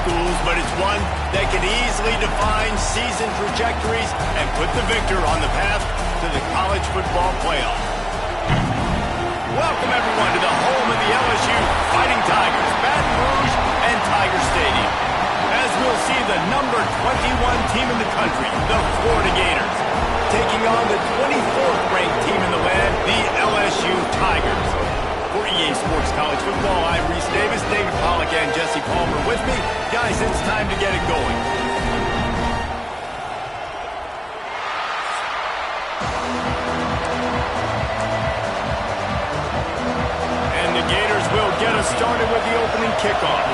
schools, but it's one that can easily define season trajectories and put the victor on the path to the college football playoff. Welcome, everyone, to the home of the LSU Fighting Tigers, Baton Rouge and Tiger Stadium. As we'll see the number 21 team in the country, the Florida Gators, taking on the 24th ranked team in the land, the LSU Tigers. For EA Sports College Football, I'm Reese Davis, David Pollack, and Jesse Palmer with me. Guys, it's time to get it going. And the Gators will get us started with the opening kickoff.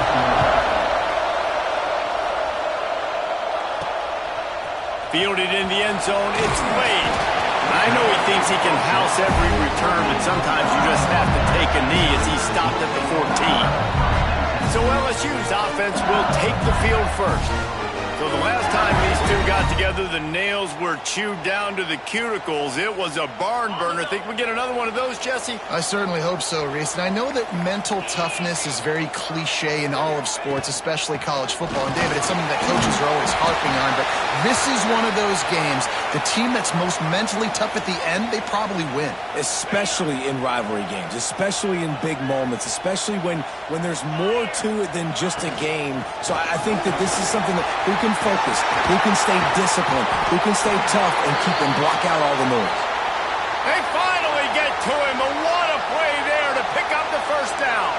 Fielded in the end zone, it's Wade. I know he thinks he can house every return, but sometimes you just have to take a knee as he stopped at the 14. So LSU's offense will take the field first. So the last time these two got together, the nails were chewed down to the cuticles. It was a barn burner. Think we get another one of those, Jesse? I certainly hope so, Reese. And I know that mental toughness is very cliche in all of sports, especially college football. And, David, it's something that coaches are always harping on. But this is one of those games, the team that's most mentally tough at the end, they probably win. Especially in rivalry games, especially in big moments, especially when there's more to it than just a game. So I think that this is something that who can focus, who can stay disciplined, who can stay tough and keep and block out all the noise. They finally get to him, and what a play there to pick up the first down.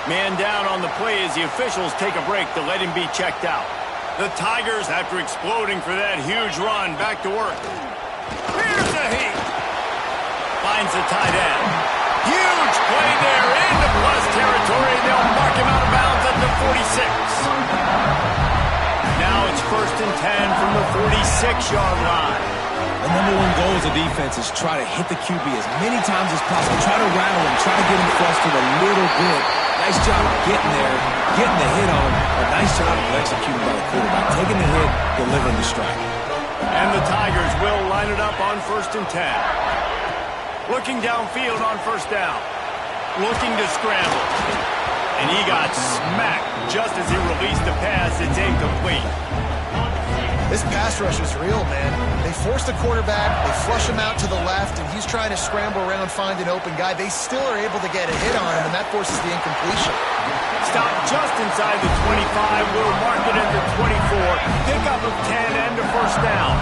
Man down on the play as the officials take a break to let him be checked out. The Tigers, after exploding for that huge run, back to work. Here's the heat. Finds the tight end. Huge play there into plus territory. They'll mark him out of bounds at the 46. Now it's 1st and 10 from the 46-yard line. The number one goal as a defense is try to hit the QB as many times as possible. Try to rattle him, try to get him flustered a little bit. Nice job getting there, getting the hit on him. A nice job of executing by the quarterback. Taking the hit, delivering the strike. And the Tigers will line it up on 1st and 10. Looking downfield on 1st down. Looking to scramble. And he got smacked just as he released the pass. It's incomplete. This pass rush is real, man. They force the quarterback, they flush him out to the left, and he's trying to scramble around, find an open guy. They still are able to get a hit on him, and that forces the incompletion. Stop just inside the 25. We'll mark it at the 24. Pickup of 10 and a 1st down.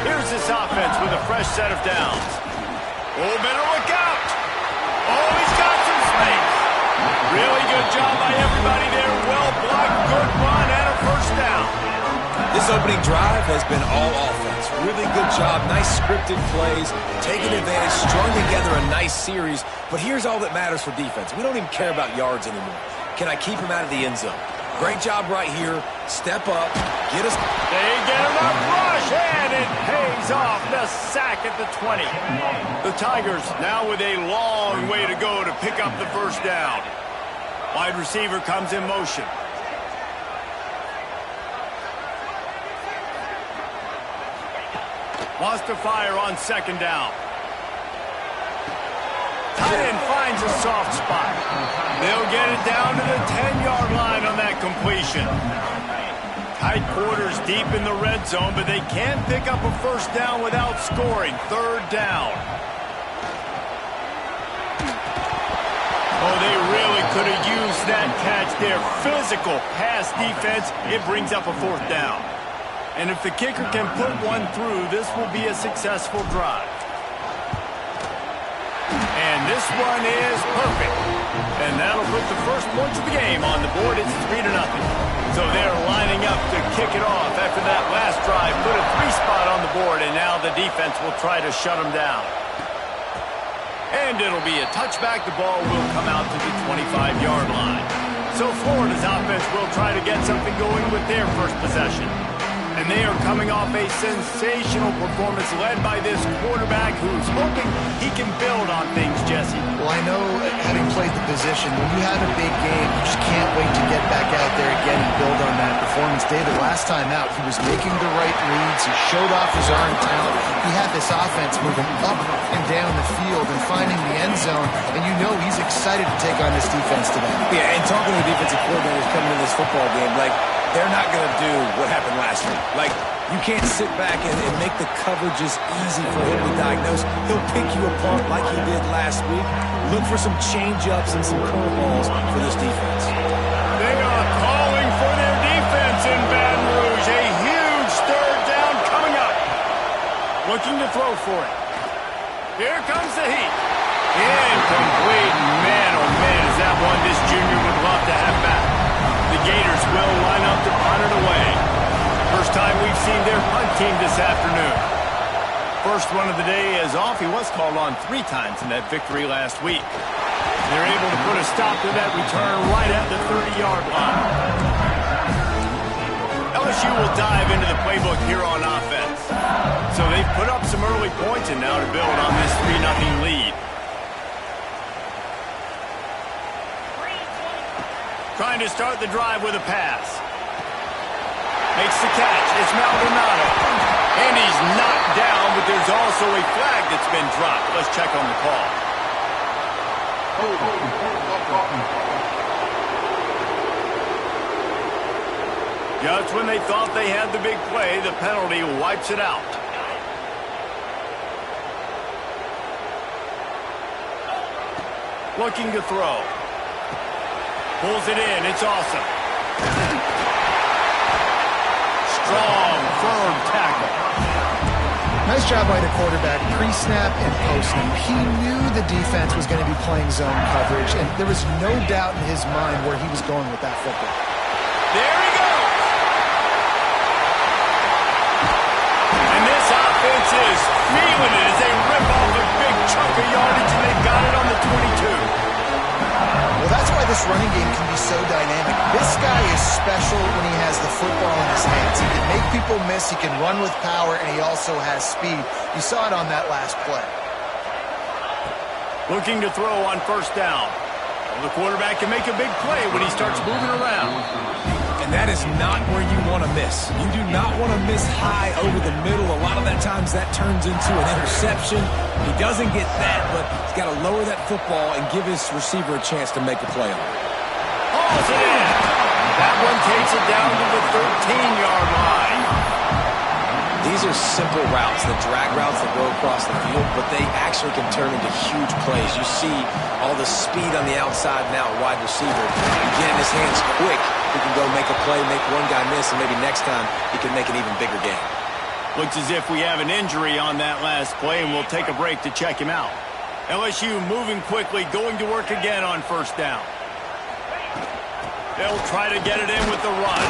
Here's this offense with a fresh set of downs. Oh, better look out. Oh, he's got some space. Really good job by everybody there. Well blocked, good run, and a 1st down. This opening drive has been all offense. Really good job, nice scripted plays, taking advantage, strung together a nice series. But here's all that matters for defense. We don't even care about yards anymore. Can I keep him out of the end zone? Great job right here. Step up, get us. They get enough rush, and it pays off. The sack at the 20. The Tigers now with a long way to go to pick up the 1st down. Wide receiver comes in motion. Wants to fire on 2nd down. Tight end finds a soft spot. They'll get it down to the 10-yard line on that completion. Tight quarters deep in the red zone, but they can't pick up a 1st down without scoring. 3rd down. Oh, they really could have used that catch there. Physical pass defense. It brings up a 4th down. And if the kicker can put one through, this will be a successful drive. And this one is perfect. And that'll put the first points of the game on the board. It's 3-0. So they're lining up to kick it off after that last drive. Put a 3-spot on the board, and now the defense will try to shut them down. And it'll be a touchback. The ball will come out to the 25-yard line. So Florida's offense will try to get something going with their first possession. And they are coming off a sensational performance led by this quarterback who's hoping he can build on things, Jesse. Well, I know, having played the position, when you have a big game, you just can't wait to get back out there again and build on that performance. David, last time out, he was making the right reads. He showed off his arm talent. He had this offense moving up and down the field and finding the end zone, and you know he's excited to take on this defense today. Yeah, and talking to the defensive coordinators coming in this football game, like, they're not going to do what happened last week. Like, you can't sit back and make the coverages easy for him to diagnose. He'll pick you apart like he did last week. Look for some change-ups and some curveballs for this defense. They are calling for their defense in Baton Rouge. A huge third down coming up. Looking to throw for it. Here comes the heat. Incomplete. Man, oh man, is that one this junior would love to have back. The Gators will line up to punt it away. First time we've seen their punt team this afternoon. First one of the day is off. He was called on 3 times in that victory last week. They're able to put a stop to that return right at the 30-yard line. LSU will dive into the playbook here on offense. So they've put up some early points and now to build on this 3-0 lead. Trying to start the drive with a pass. Makes the catch. It's Maldonado. And he's knocked down, but there's also a flag that's been dropped. Let's check on the call. Just when they thought they had the big play, the penalty wipes it out. Looking to throw. Pulls it in. It's awesome. Strong, firm tackle. Nice job by the quarterback, pre-snap and post-snap. He knew the defense was going to be playing zone coverage, and there was no doubt in his mind where he was going with that football. There he goes. And this offense is feeling it as they rip off a big chunk of yardage, and they've got it on the 22. Well, that's why this running game can be so dynamic. This guy is special when he has the football in his hands. He can make people miss, he can run with power, and he also has speed. You saw it on that last play. Looking to throw on first down. Well, the quarterback can make a big play when he starts moving around. And that is not where you want to miss. You do not want to miss high over the middle. A lot of that times that turns into an interception. He doesn't get that, but he's got to lower that football and give his receiver a chance to make a play on it. Hauls it in. That one takes it down to the 13-yard line. These are simple routes, the drag routes that go across the field, but they actually can turn into huge plays. You see all the speed on the outside now, wide receiver. You get in his hands quick, he can go make a play, make one guy miss, and maybe next time he can make an even bigger game. Looks as if we have an injury on that last play, and we'll take a break to check him out. LSU moving quickly, going to work again on first down. They'll try to get it in with the run.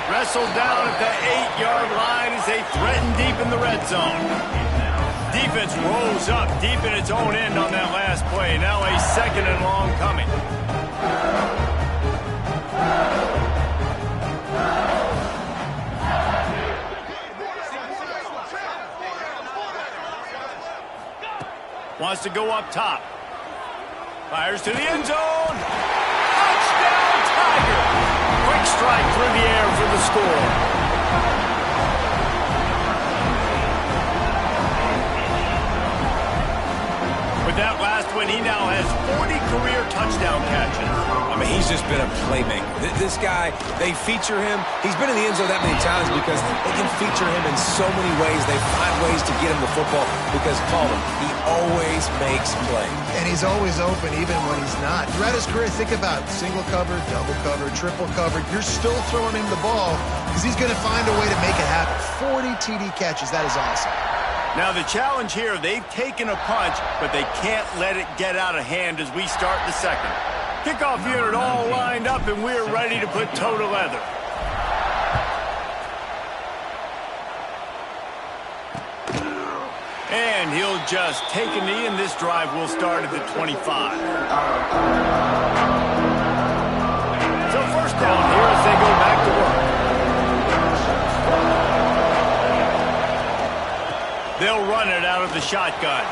Wrestled down at the 8-yard line as they threaten deep in the red zone. Defense rose up deep in its own end on that last play. Now a 2nd and long coming. Wants to go up top. Fires to the end zone. Touchdown, Tiger. Quick strike through the air for the score. With that last win, he now has 40 career touchdown catches. I mean, he's just been a playmaker. This guy, they feature him. He's been in the end zone that many times because they can feature him in so many ways. They find ways to get him the football because, call him, he always makes plays. And he's always open even when he's not. Throughout his career, think about single cover, double cover, triple cover. You're still throwing him the ball because he's going to find a way to make it happen. 40 TD catches. That is awesome. Now the challenge here, they've taken a punch, but they can't let it get out of hand as we start the second. Kickoff unit all lined up, and we're ready to put toe to leather. And he'll just take a knee, and this drive will start at the 25. So first down here as they go back to work. the shotgun.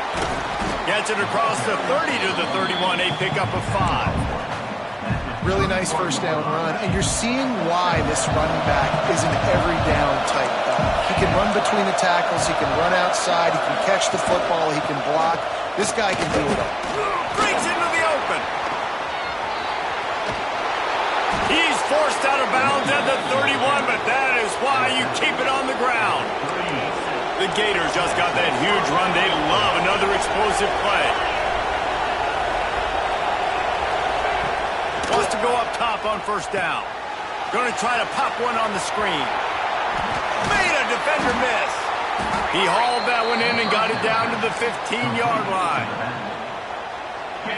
Gets it across the 30 to the 31, a pickup of 5. Really nice first down run, and you're seeing why this running back is an every down type back. He can run between the tackles, he can run outside, he can catch the football, he can block. This guy can do it all. Breaks into the open. He's forced out of bounds at the 31, but that is why you keep it on the ground. The Gators just got that huge run. They love another explosive play. Wants to go up top on first down. Going to try to pop one on the screen. Made a defender miss. He hauled that one in and got it down to the 15-yard line.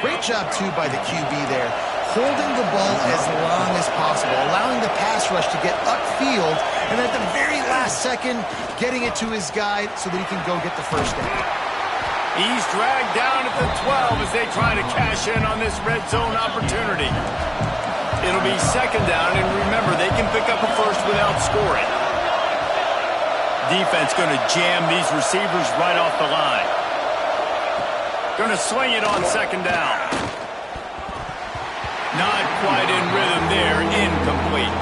Great job, too, by the QB there. Holding the ball as long as possible, allowing the pass rush to get upfield, and at the very last second, getting it to his guy so that he can go get the first down. He's dragged down at the 12 as they try to cash in on this red zone opportunity. It'll be second down, and remember, they can pick up a first without scoring. Defense going to jam these receivers right off the line. Going to swing it on second down. Not quite in rhythm there, incomplete.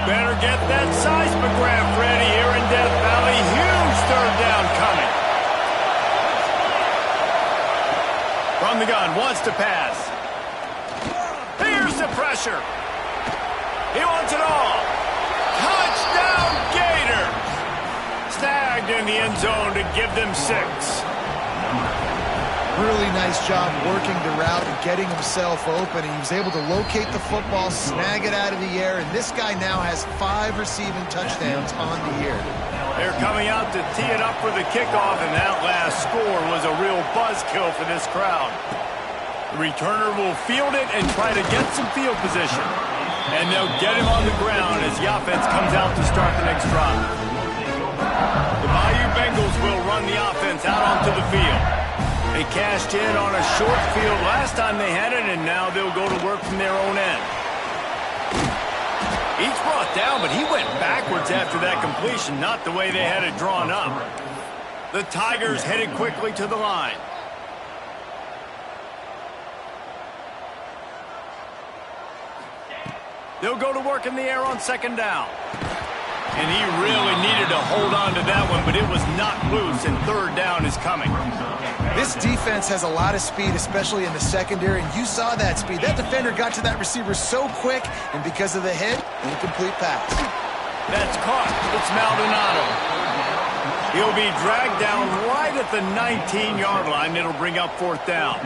Better get that seismograph ready here in Death Valley. Huge third down coming. From the gun, wants to pass. Here's the pressure. He wants it all. Touchdown, Gators! Snagged in the end zone to give them 6. Really nice job working the route and getting himself open. And he was able to locate the football, snag it out of the air, and this guy now has 5 receiving touchdowns on the year. They're coming out to tee it up for the kickoff, and that last score was a real buzzkill for this crowd. The returner will field it and try to get some field position. And they'll get him on the ground as the offense comes out to start the next drive. The Bayou Bengals will run the offense out onto the field. They cashed in on a short field last time they had it, and now they'll go to work from their own end. He's brought down, but he went backwards after that completion, not the way they had it drawn up. The Tigers headed quickly to the line. They'll go to work in the air on second down. And he really needed to hold on to that one, but it was knocked loose, and third down is coming. This defense has a lot of speed, especially in the secondary, and you saw that speed. That defender got to that receiver so quick, and because of the hit, incomplete pass. That's caught. It's Maldonado. He'll be dragged down right at the 19-yard line. It'll bring up fourth down.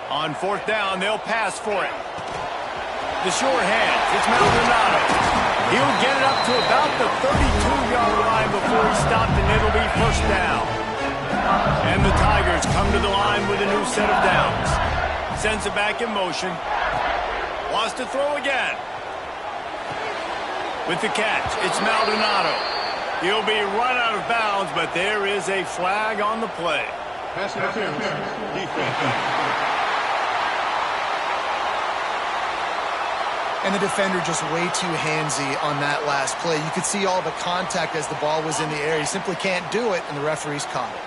On fourth down, they'll pass for it. The short hands, it's Maldonado. He'll get it up to about the 32-yard line before he's stopped, and it'll be first down. And the Tigers come to the line with a new set of downs. Sends it back in motion. Wants to throw again. With the catch, it's Maldonado. He'll be run out of bounds, but there is a flag on the play. Pass interference, defense. And the defender just way too handsy on that last play. You could see all the contact as the ball was in the air. He simply can't do it, and the referees caught it.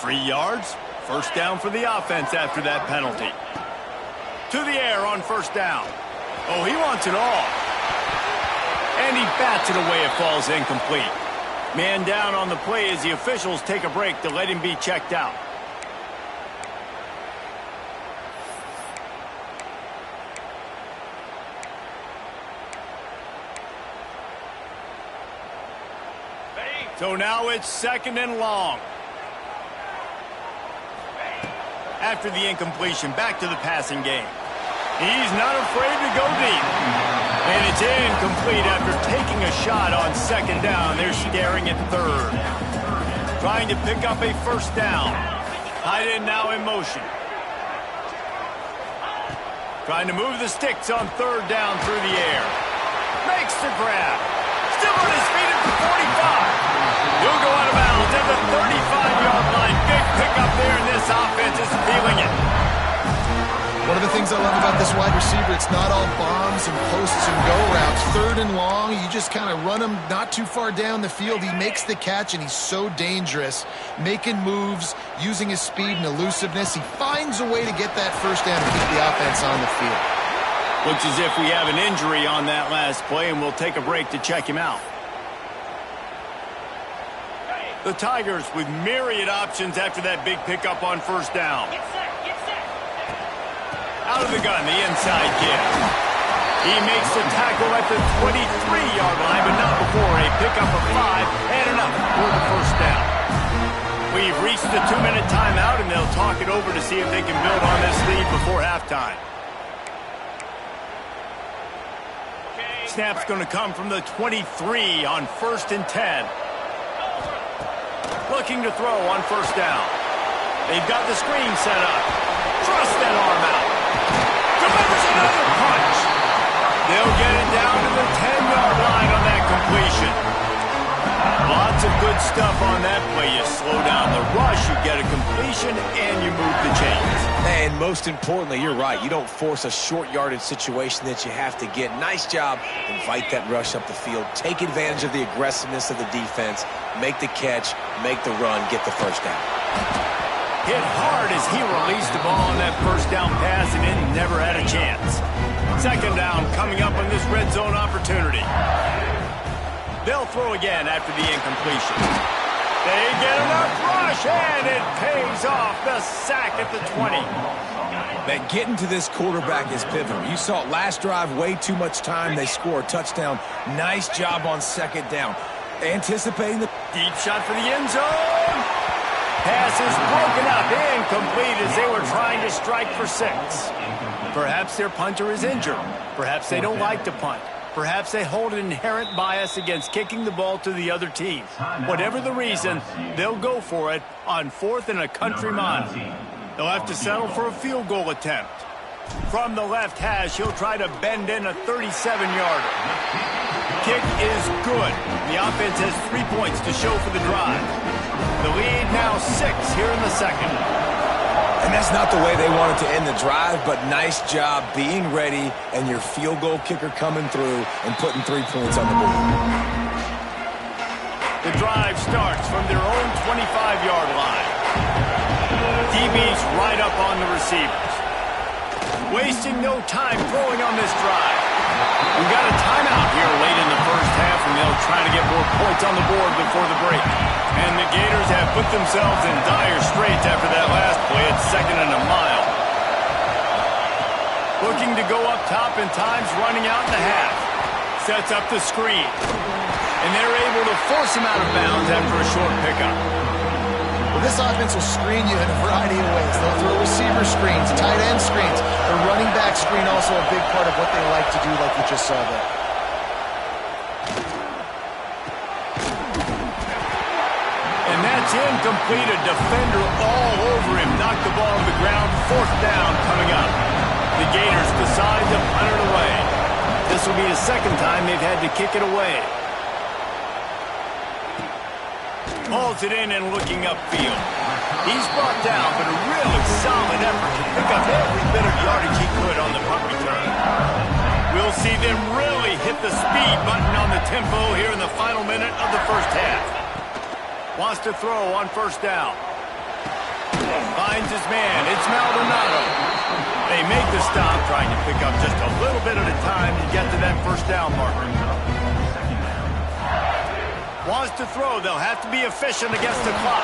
3 yards, first down for the offense after that penalty. To the air on first down. Oh, he wants it all. And he bats it away. It falls incomplete. Man down on the play as the officials take a break to let him be checked out. So now it's second and long. After the incompletion, back to the passing game. He's not afraid to go deep. And it's incomplete after taking a shot on second down. They're staring at third. Trying to pick up a first down. Tight end now in motion. Trying to move the sticks on third down through the air. Makes the grab. Still on his feet at the 45. He'll go out of bounds at the 35-yard line. Big pickup there, and this offense is feeling it. One of the the things I love about this wide receiver, it's not all bombs and posts and go routes. 3rd and long, you just kind of run him not too far down the field. He makes the catch, and he's so dangerous, making moves, using his speed and elusiveness. He finds a way to get that first down and keep the offense on the field. Looks as if we have an injury on that last play, and we'll take a break to check him out. The Tigers with myriad options after that big pickup on first down. Get set, get set. Out of the gun, the inside kid. He makes the tackle at the 23-yard line, but not before a pickup of 5 and enough for the first down. We've reached the 2-minute timeout, and they'll talk it over to see if they can build on this lead before halftime. Snap's going to come from the 23 on 1st and 10. Looking to throw on first down. They've got the screen set up. Thrust that arm out. Delivers another punch. They'll get it down to the 10-yard line on that completion. Lots of good stuff on that play. You slow down the rush, you get a completion, and you move the chains. And most importantly, you're right. You don't force a short yardage situation that you have to get. Nice job. Invite that rush up the field. Take advantage of the aggressiveness of the defense. Make the catch. Make the run. Get the first down. Hit hard as he released the ball on that first down pass and then never had a chance. 2nd down coming up on this red zone opportunity. They'll throw again after the incompletion. They get enough rush, and it pays off. The sack at the 20. Man, getting to this quarterback is pivotal. You saw it last drive, way too much time. They score a touchdown. Nice job on 2nd down. Anticipating the Deep shot for the end zone. Pass is broken up, incomplete as they were trying to strike for 6. Perhaps their punter is injured. Perhaps they don't like to punt. Perhaps they hold an inherent bias against kicking the ball to the other team. Whatever the reason, they'll go for it on 4th and a country mile. They'll have to settle for a field goal attempt. From the left hash, he'll try to bend in a 37-yarder. Kick is good. The offense has 3 points to show for the drive. The lead now 6 here in the 2nd. And that's not the way they wanted to end the drive, but nice job being ready and your field goal kicker coming through and putting 3 points on the board. The drive starts from their own 25-yard line. DB's right up on the receivers. Wasting no time throwing on this drive. We've got a timeout here late in the first half, and they'll try to get more points on the board before the break. And the Gators have put themselves in dire straits after that last play at 2nd and a mile. Looking to go up top, and time's running out in the half. Sets up the screen. And they're able to force him out of bounds after a short pickup. Well, this offense will screen you in a variety of ways. They'll throw receiver screens, tight end screens. The running back screen also a big part of what they like to do, like you just saw there. And that's incomplete. A defender all over him. Knocked the ball on the ground. 4th down coming up. The Gators decide to punt it away. This will be the 2nd time they've had to kick it away. Hauls it in and looking upfield. He's brought down, but a really solid effort to pick up every bit of yardage he could on the punt return. We'll see them really hit the speed button on the tempo here in the final minute of the first half. Wants to throw on first down. Finds his man. It's Maldonado. They make the stop, trying to pick up just a little bit at a time to get to that first down marker. Wants to throw. They'll have to be efficient against the clock.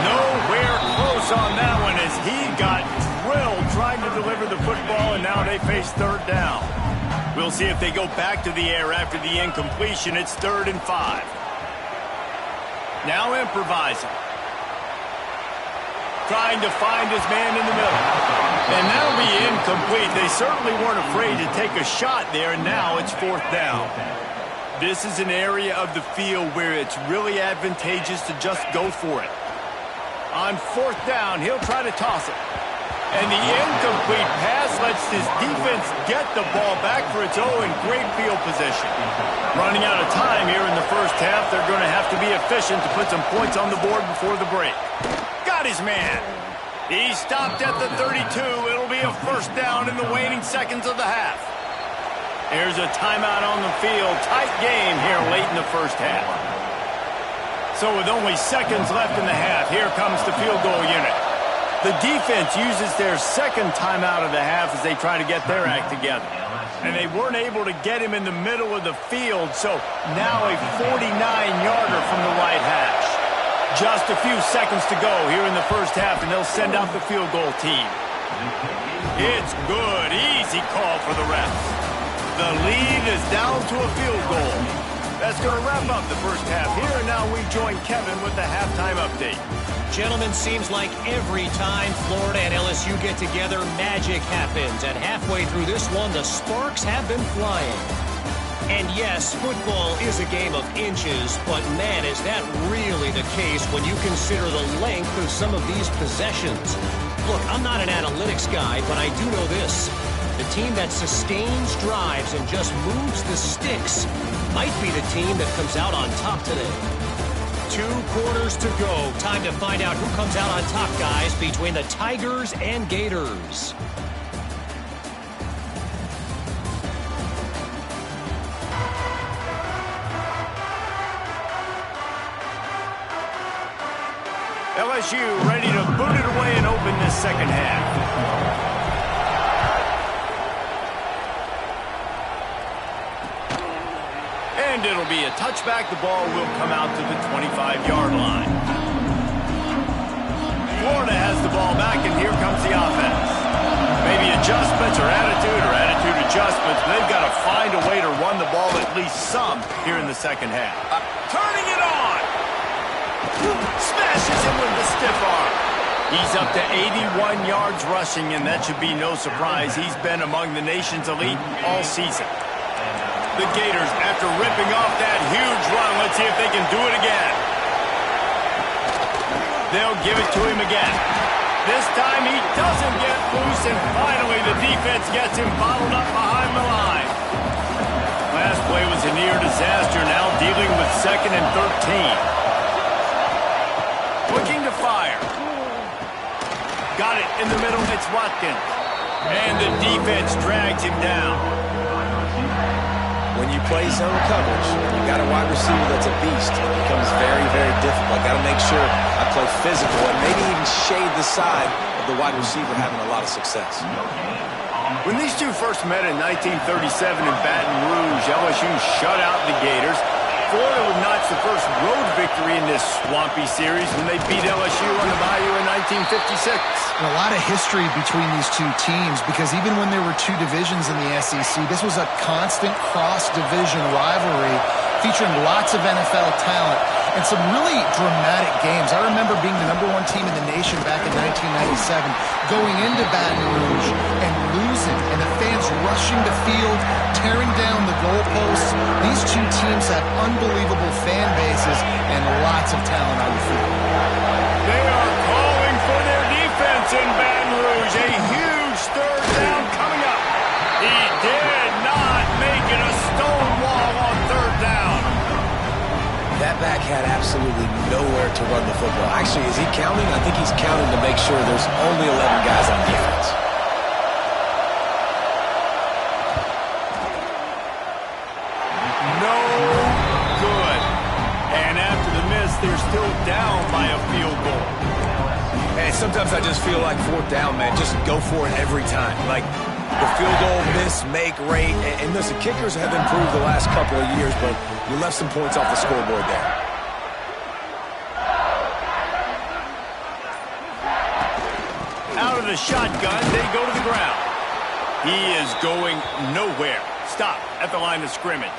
Nowhere close on that one as he got drilled trying to deliver the football, and now they face 3rd down. We'll see if they go back to the air after the incompletion. It's 3rd and 5. Now improvising. Trying to find his man in the middle. And that'll be incomplete. They certainly weren't afraid to take a shot there, and now it's 4th down. This is an area of the field where it's really advantageous to just go for it. On 4th down, he'll try to toss it. And the incomplete pass lets his defense get the ball back for its own great field position. Running out of time here in the first half, they're going to have to be efficient to put some points on the board before the break. Got his man. He stopped at the 32. It'll be a first down in the waning seconds of the half. Here's a timeout on the field. Tight game here late in the first half. So with only seconds left in the half, here comes the field goal unit. The defense uses their second timeout of the half as they try to get their act together. And they weren't able to get him in the middle of the field, so now a 49-yarder from the right hash. Just a few seconds to go here in the first half, and they'll send out the field goal team. It's good. Easy call for the refs. The lead is down to a field goal. That's going to wrap up the first half here, and now we join Kevin with the halftime update. Gentlemen, seems like every time Florida and LSU get together, magic happens. And halfway through this one, the sparks have been flying. And yes, football is a game of inches, but man, is that really the case when you consider the length of some of these possessions. Look, I'm not an analytics guy, but I do know this. The team that sustains drives and just moves the sticks might be the team that comes out on top today. 2 quarters to go. Time to find out who comes out on top, guys, between the Tigers and Gators. LSU ready to boot it away and open this second half. And it'll be a touchback. The ball will come out to the 25-yard line. Florida has the ball back, and here comes the offense. Maybe adjustments or attitude adjustments. They've got to find a way to run the ball at least some here in the second half. Turning it on. Smashes him with the stiff arm. He's up to 81 yards rushing, and that should be no surprise. He's been among the nation's elite all season. The Gators, after ripping off that huge run, let's see if they can do it again. They'll give it to him again. This time he doesn't get loose, and finally the defense gets him bottled up behind the line. Last play was a near disaster, now dealing with 2nd and 13. Looking to fire. Got it in the middle. It's Watkins. And the defense drags him down. When you play zone coverage, you got a wide receiver that's a beast. It becomes very, very difficult. Got to make sure I play physical and maybe even shade the side of the wide receiver having a lot of success. When these two first met in 1937 in Baton Rouge, LSU shut out the Gators. Florida would notch the first road victory in this swampy series when they beat LSU on the Bayou in 1956. And a lot of history between these two teams because even when there were 2 divisions in the SEC, this was a constant cross-division rivalry featuring lots of NFL talent and some really dramatic games. I remember being the #1 team in the nation back in 1997, going into Baton Rouge and losing, and the fans rushing the field, tearing down the goalposts. These two teams have unbelievable fan bases and lots of talent on the field. They are calling for their defense in Baton Rouge. A huge 3rd down coming up. He did not make it a stone wall on 3rd down. That back had absolutely nowhere to run the football. Actually, is he counting? I think he's counting to make sure there's only 11 guys on defense. No good. And after the miss, they're still down by a field goal. And sometimes I just feel like 4th down, man, just go for it every time. Like the field goal miss, make rate. And listen, kickers have improved the last couple of years, but you left some points off the scoreboard there. Out of the shotgun, they go to the ground. He is going nowhere. Stop at the line of scrimmage.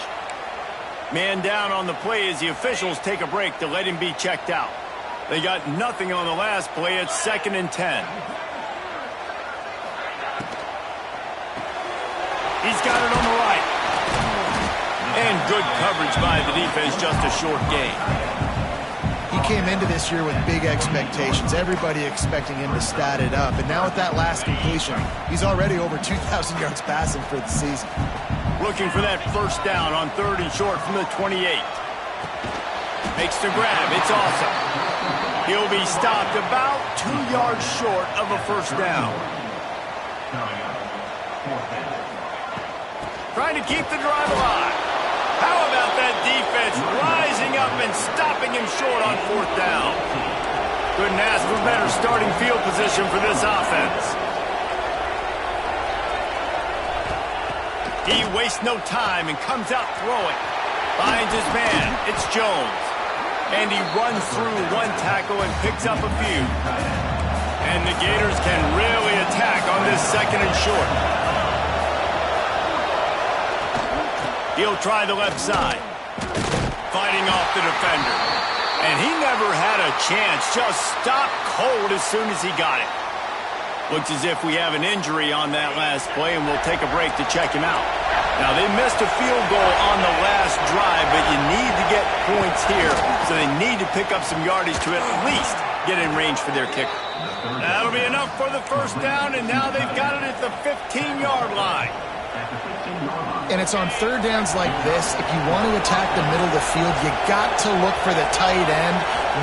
Man down on the play as the officials take a break to let him be checked out. They got nothing on the last play. It's 2nd and 10. He's got it on the right. And good coverage by the defense, just a short gain. He came into this year with big expectations. Everybody expecting him to stat it up. And now with that last completion, he's already over 2,000 yards passing for the season. Looking for that first down on 3rd and short from the 28. Makes the grab. It's awesome. He'll be stopped about 2 yards short of a first down. Trying to keep the drive alive. How about that defense rising up and stopping him short on fourth down? Couldn't ask for better starting field position for this offense. He wastes no time and comes out throwing. Finds his man. It's Jones. And he runs through one tackle and picks up a few. And the Gators can really attack on this second and short. He'll try the left side. Fighting off the defender. And he never had a chance. Just stopped cold as soon as he got it. Looks as if we have an injury on that last play, and we'll take a break to check him out. Now, they missed a field goal on the last drive, but you need to get points here, so they need to pick up some yardage to at least get in range for their kicker. That'll be enough for the first down, and now they've got it at the 15-yard line. And it's on third downs like this. If you want to attack the middle of the field, you got to look for the tight end.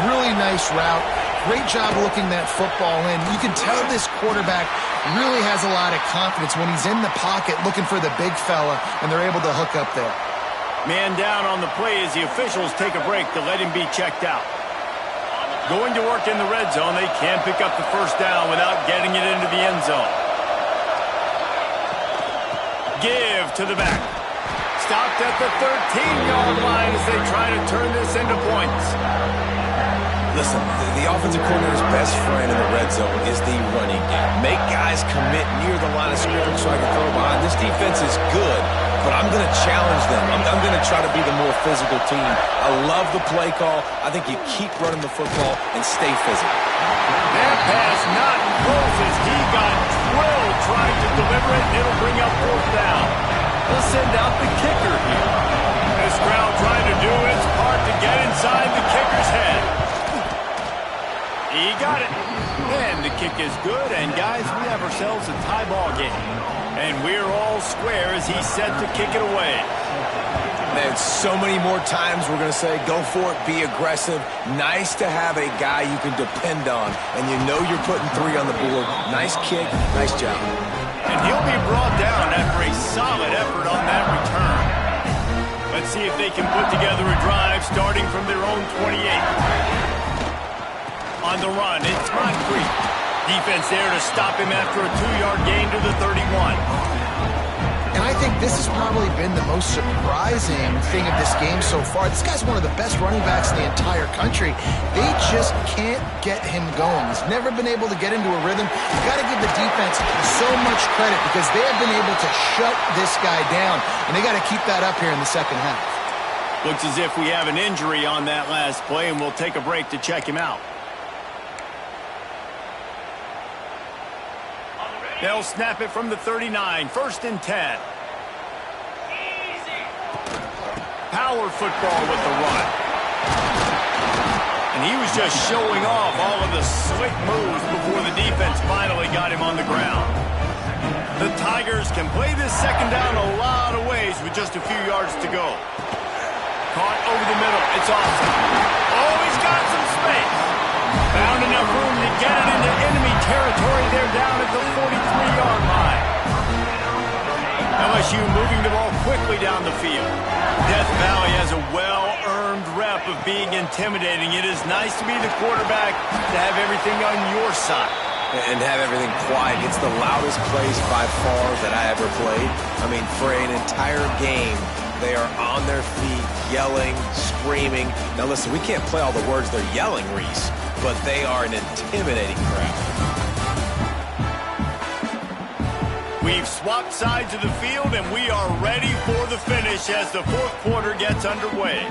Really nice route. Great job looking that football in. You can tell this quarterback really has a lot of confidence when he's in the pocket looking for the big fella, and they're able to hook up there. Man down on the play as the officials take a break to let him be checked out. Going to work in the red zone, they can't pick up the first down without getting it into the end zone. Give to the back. Stopped at the 13-yard line as they try to turn this into points. Listen, the offensive coordinator's best friend in the red zone is the running game. Make guys commit near the line of scrimmage so I can throw behind. This defense is good, but I'm going to challenge them. I'm going to try to be the more physical team. I love the play call. I think you keep running the football and stay physical. That pass not close as he got drilled trying to deliver it, and it'll bring up fourth down. They'll send out the kicker here. This crowd trying to do its part to get inside the kicker's head. He got it. And the kick is good. And, guys, we have ourselves a tie ball game. And we're all square as he's set to kick it away. Man, so many more times we're going to say, go for it, be aggressive. Nice to have a guy you can depend on. And you know you're putting 3 on the board. Nice kick, nice job. And he'll be brought down after a solid effort on that return. Let's see if they can put together a drive starting from their own 28. On the run, it's Moncrief. Defense there to stop him after a 2-yard gain to the 31. And I think this has probably been the most surprising thing of this game so far. This guy's one of the best running backs in the entire country. They just can't get him going. He's never been able to get into a rhythm. You've got to give the defense so much credit because they have been able to shut this guy down, and they got to keep that up here in the second half. Looks as if we have an injury on that last play, and we'll take a break to check him out. They'll snap it from the 39, 1st and 10. Power football with the run. And he was just showing off all of the slick moves before the defense finally got him on the ground. The Tigers can play this second down a lot of ways with just a few yards to go. Caught over the middle. It's awesome. Oh, he's got some space. Found enough room to get it into enemy territory. They're down at the 43-yard line. LSU moving the ball quickly down the field. Death Valley has a well-earned rep of being intimidating. It is nice to be the quarterback, to have everything on your side. And have everything quiet. It's the loudest place by far that I ever played. I mean, for an entire game, they are on their feet, yelling, screaming. Now listen, we can't play all the words they're yelling, Reese, but they are an intimidating crowd. We've swapped sides of the field, and we are ready for the finish as the fourth quarter gets underway.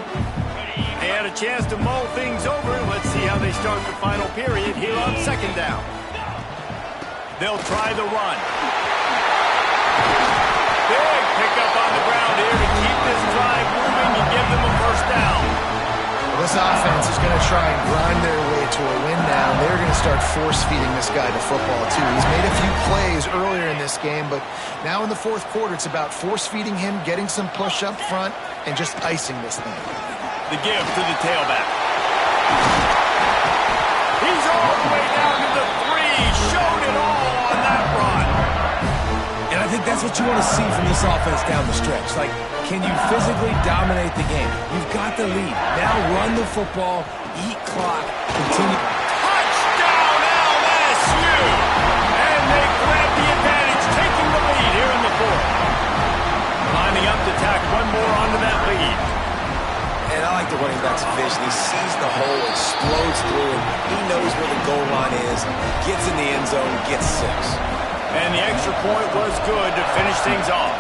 They had a chance to mull things over. Let's see how they start the final period here on second down. They'll try the run. Big pickup on the ground here to keep this drive moving and give them a first down. Well, this offense is going to try and grind their way to a win now. They're going to start force-feeding this guy the football, too. He's made a few plays earlier in this game, but now in the fourth quarter, it's about force-feeding him, getting some push up front, and just icing this thing. The give to the tailback. all the way down to the 3. Showed it all on that run. And I think that's what you want to see from this offense down the stretch. Like, can you physically dominate the game? You've got the lead. Now run the football, eat clock, continue. Touchdown, LSU! And they grab the advantage, taking the lead here in the 4th. Lining up to tack one more onto that lead. And I like the running back's vision. He sees the hole, explodes through it. He knows where the goal line is, gets in the end zone, gets 6. And the extra point was good to finish things off.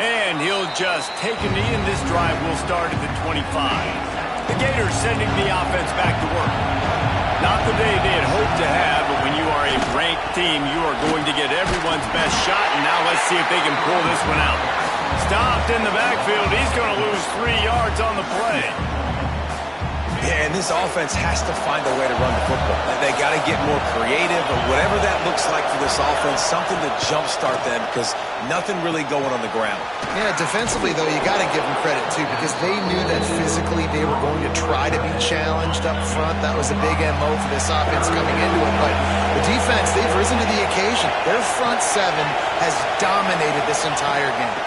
And he'll just take a knee, and this drive will start at the 25. The Gators sending the offense back to work. Not the day they had hoped to have, but when you are a ranked team, you are going to get everyone's best shot, and now let's see if they can pull this one out. Stopped in the backfield. He's going to lose 3 yards on the play. Yeah, and this offense has to find a way to run the football. They got to get more creative, or whatever that looks like for this offense, something to jumpstart them, because nothing really going on the ground. Yeah, defensively, though, you got to give them credit, too, because they knew that physically they were going to try to be challenged up front. That was a big MO for this offense coming into it. But the defense, they've risen to the occasion. Their front 7 has dominated this entire game.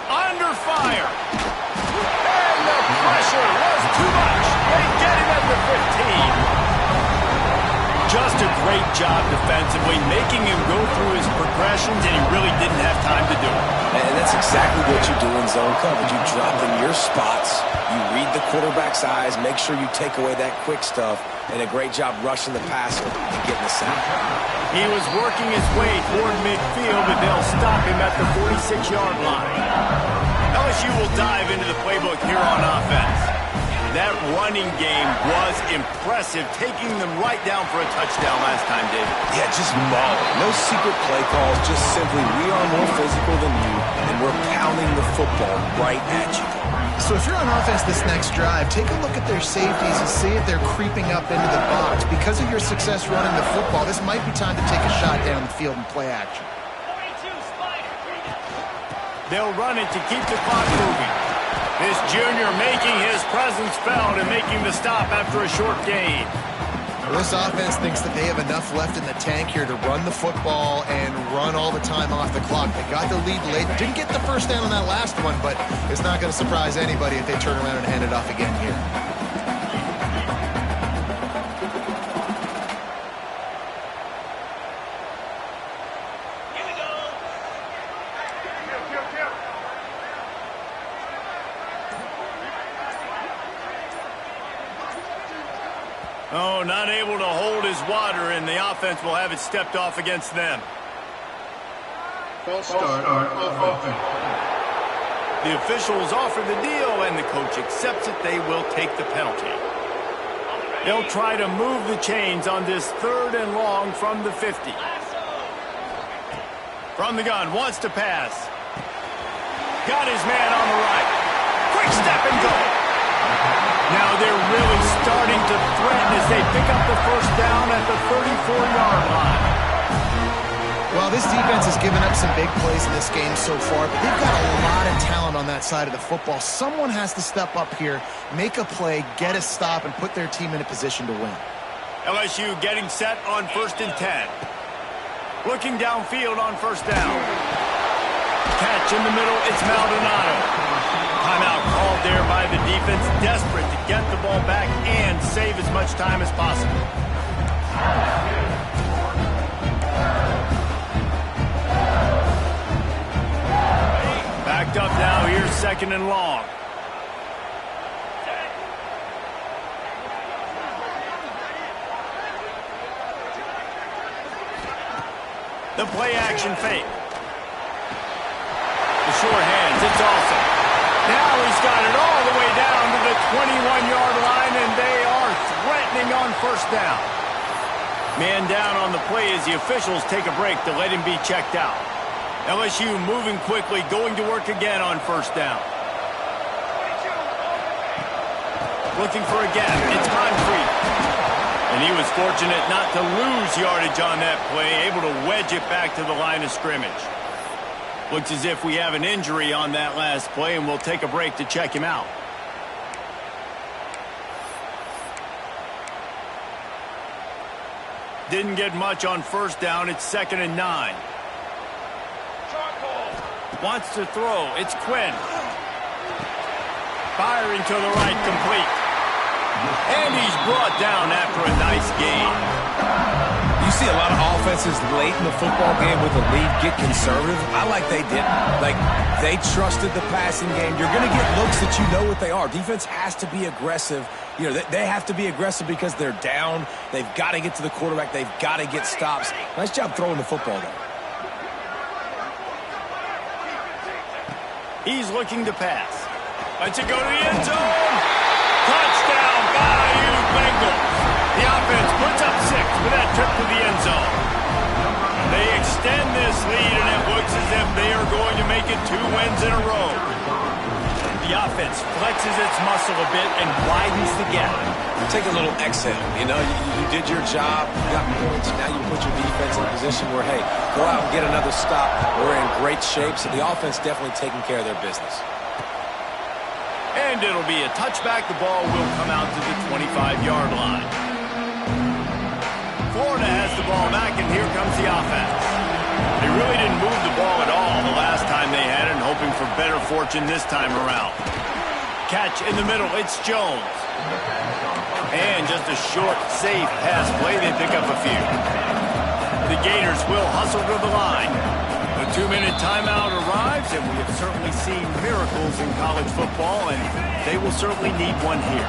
Under fire. And the pressure was too much. They get him at the 15. Just a great job defensively, making him go through his progressions, and he really didn't have time to do it. And that's exactly what you do in zone coverage. You drop in your spots, you read the quarterback's eyes, make sure you take away that quick stuff, and a great job rushing the passer and getting the sack. He was working his way toward midfield, but they'll stop him at the 46-yard line. LSU will dive into the playbook here on offense. That running game was impressive, taking them right down for a touchdown last time, David. Yeah, just mauling. No secret play calls, just simply we are more physical than you, and we're pounding the football right at you. So if you're on offense this next drive, take a look at their safeties and see if they're creeping up into the box. Because of your success running the football, this might be time to take a shot down the field and play action. They'll run it to keep the clock moving. This junior making his presence felt and making the stop after a short gain. Well, this offense thinks that they have enough left in the tank here to run the football and run all the time off the clock. They got the lead late. Didn't get the first down on that last one, but it's not going to surprise anybody if they turn around and hand it off again here. Oh, not able to hold his water, and the offense will have it stepped off against them. False start of offense. The officials offer the deal, and the coach accepts it. They will take the penalty. They'll try to move the chains on this 3rd and long from the 50. From the gun, wants to pass. Got his man on the right. Quick step and go. Now they're really starting to threaten as they pick up the first down at the 34-yard line. Well, this defense has given up some big plays in this game so far, but they've got a lot of talent on that side of the football. Someone has to step up here, make a play, get a stop, and put their team in a position to win. LSU getting set on 1st and 10. Looking downfield on 1st down. Catch in the middle, it's Maldonado. Timeout called there by the defense, desperate to get the ball back and save as much time as possible. Backed up now, here's 2nd and long. The play action fake. The short hands, it's awesome. Now he's got it all the way down to the 21-yard line, and they are threatening on 1st down. Man down on the play as the officials take a break to let him be checked out. LSU moving quickly, going to work again on 1st down. Looking for a gap. It's concrete. And he was fortunate not to lose yardage on that play, able to wedge it back to the line of scrimmage. Looks as if we have an injury on that last play, and we'll take a break to check him out. Didn't get much on first down. It's 2nd and 9. Wants to throw. It's Quinn. Firing to the right, complete. And he's brought down after a nice gain. You see a lot of offenses late in the football game with a lead get conservative. I like they didn't. Like, they trusted the passing game. You're going to get looks that you know what they are. Defense has to be aggressive. You know, they have to be aggressive because they're down. They've got to get to the quarterback. They've got to get stops. Nice job throwing the football there. He's looking to pass. Lets it go to the end zone. Touchdown, Bayou Bengals. The offense puts up 6 with that trip to the end zone. They extend this lead, and it looks as if they are going to make it 2 wins in a row. The offense flexes its muscle a bit and widens the gap. Take a little exhale. You know, you did your job. You got points. Now you put your defense in a position where, hey, go out and get another stop. We're in great shape, so the offense definitely taking care of their business. And it'll be a touchback. The ball will come out to the 25-yard line. Florida has the ball back, and here comes the offense. They really didn't move the ball at all the last time they had it, and hoping for better fortune this time around. Catch in the middle. It's Jones. And just a short, safe pass play. They pick up a few. The Gators will hustle to the line. The 2-minute timeout arrives, and we have certainly seen miracles in college football, and they will certainly need one here.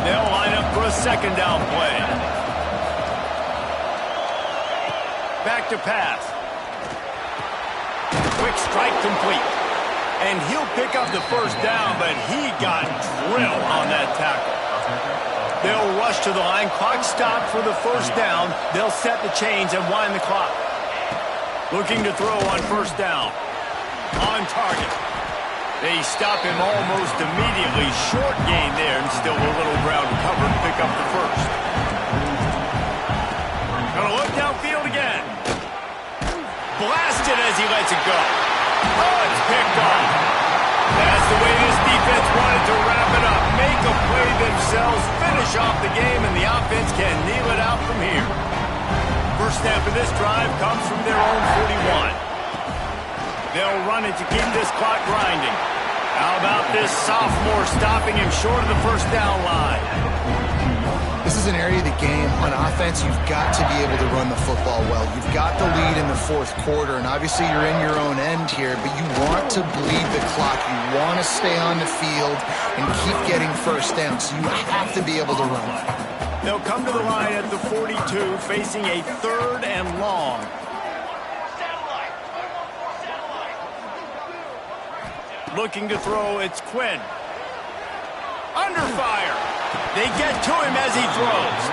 They'll line up for a 2nd down play. Back to pass. Quick strike complete. And he'll pick up the 1st down, but he got drilled on that tackle. They'll rush to the line. Clock stopped for the 1st down. They'll set the chains and wind the clock. Looking to throw on 1st down. On target. They stop him almost immediately. Short gain there, and still a little ground covered to pick up the 1st. Gonna look downfield again. Blasted as he lets it go. Oh, it's picked off. That's the way this defense wanted to wrap it up. Make a play themselves, finish off the game, and the offense can kneel it out from here. First snap of this drive comes from their own 41. They'll run it to keep this clock grinding. How about this sophomore stopping him short of the 1st down line? This is an area of the game on offense you've got to be able to run the football well. You've got the lead in the 4th quarter, and obviously you're in your own end here, but you want to bleed the clock. You want to stay on the field and keep getting 1st down, so you have to be able to run. They'll come to the line at the 42, facing a 3rd and long. Looking to throw, it's Quinn. Under fire. They get to him as he throws.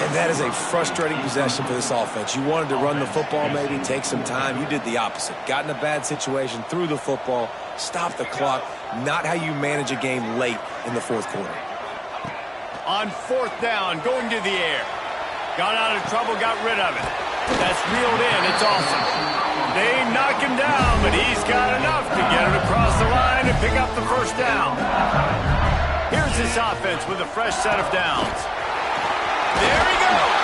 And that is a frustrating possession for this offense. You wanted to run the football, maybe take some time. You did the opposite. Got in a bad situation, threw the football, stopped the clock. Not how you manage a game late in the 4th quarter. On 4th down, going to the air. Got out of trouble, got rid of it. That's reeled in. It's awesome. They knock him down, but he's got enough to get it across the line and pick up the 1st down. Here's this offense with a fresh set of downs. There he goes.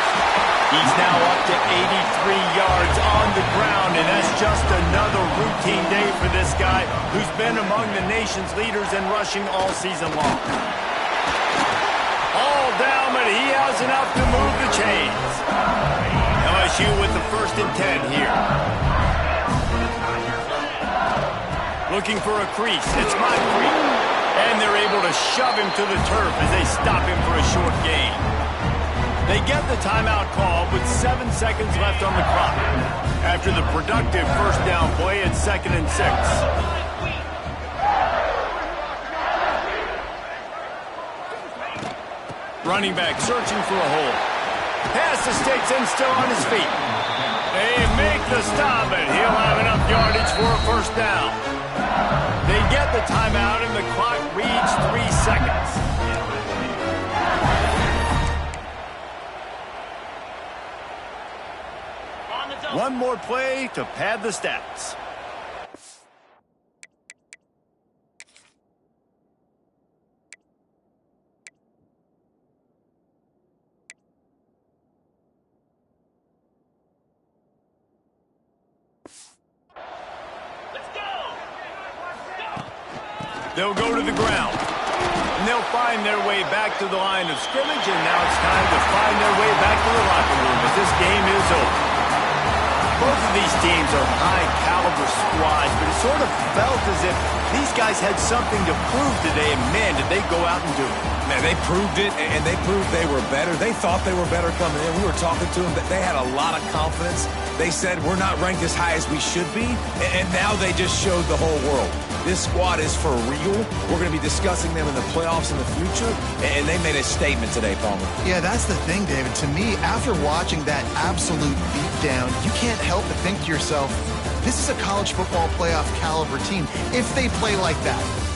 He's now up to 83 yards on the ground, and that's just another routine day for this guy who's been among the nation's leaders in rushing all season long. All down, but he has enough to move the chains. LSU with the 1st and 10 here. Looking for a crease. It's Moncrief. And they're able to shove him to the turf as they stop him for a short gain. They get the timeout call with 7 seconds left on the clock. After the productive 1st down play, it's 2nd and 6. Running back searching for a hole. Pass to Sticks and still on his feet. They make the stop, and he'll have enough yardage for a 1st down. They get the timeout, and the clock reads 3 seconds. One more play to pad the stats. They'll go to the ground. And they'll find their way back to the line of scrimmage, and now it's time to find their way back to the locker room as this game is over. Both of these teams are high-caliber squads, but it sort of felt as if these guys had something to prove today, and man, did they go out and do it. Man, they proved it, and they proved they were better. They thought they were better coming in. We were talking to them. They had a lot of confidence. They said, we're not ranked as high as we should be, and now they just showed the whole world. This squad is for real. We're going to be discussing them in the playoffs in the future, and they made a statement today, Palmer. Yeah, that's the thing, David. To me, after watching that absolute beatdown, you can't help but think to yourself, this is a college football playoff caliber team if they play like that.